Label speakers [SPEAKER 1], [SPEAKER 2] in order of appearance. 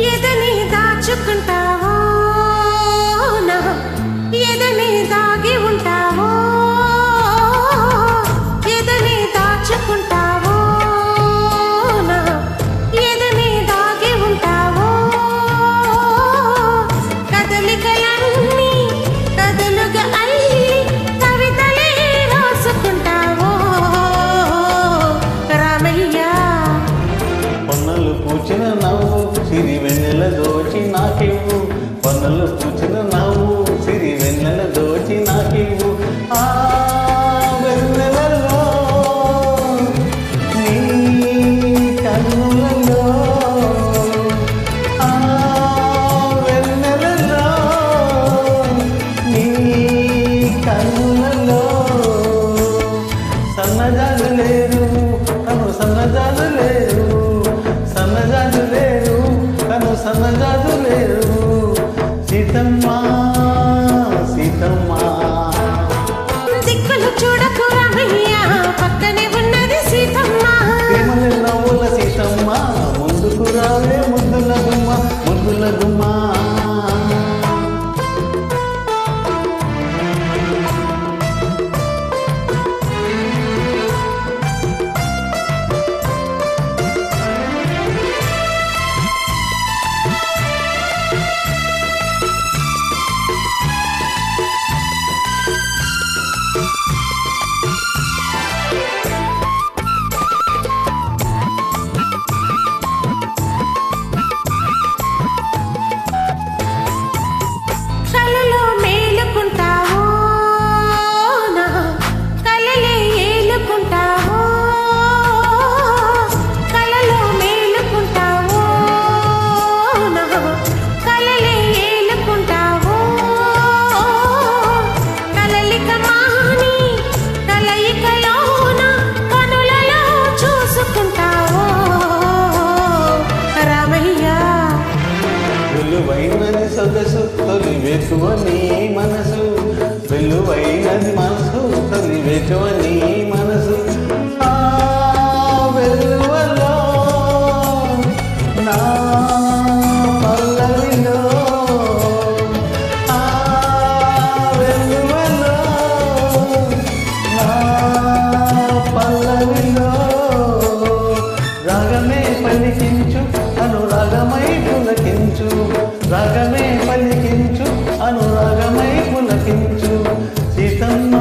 [SPEAKER 1] ఎదని దాచుకుంటావో నా ఎదని దాగి ఉంటావో ఎదని దాచుకుంటావో నా ఎదని దాగి ఉంటావో కదలికలన్నీ కదలుగా అల్లి కవితలే రాసుకుంటావో రామయ్య
[SPEAKER 2] పన్నలు పూచిన నవ్వు సిరి వెన్నెల దోచి నాకివ్వు పన్నలు పూచిన నవ్వు సిరి వెన్నెల దోచి నాకివ్వు ఆ వెన్నెలలో నీ కన్నులలో ఆ వెన్నెలలో నీ కన్నులలో సన్నజాజు లేరు కను సన్నజాజు లేరు సన్నజాజు లేరు కను సన్నజాజు లేరు సీతమ్మ సీతమ్మ
[SPEAKER 1] దిక్కులు చూడకు రామయ్య పక్కనే ఉన్నది సీతమ్మ
[SPEAKER 2] ప్రేమల నవ్వుల సీతమ్మ ముందుకు రావే ముద్దుల గుమ్మ ముద్దుల గుమ్మ
[SPEAKER 1] కలలో మేలుకుంటావో నా కలలే ఏలుకుంటావో కలలో మేలుకుంటావో నా కలలే ఏలుకుంటావో కలలిక మాని కలయికలోన కనులలో చూసుకుంటావో రామయ్య
[SPEAKER 2] వెలువైనది సొగసు తొలి వెతువ నీ మనసు వెలువైనది మనసు తొలి వెతువ నీ మనసు ఆ వెలువలో నా పల్లవిలో ఆ వెలువలో నా పల్లవిలో రాగమే పలికించు అనురాగమై పులకించు రాగమే పలికించు అనురాగమై పులకించు సీతమ్మ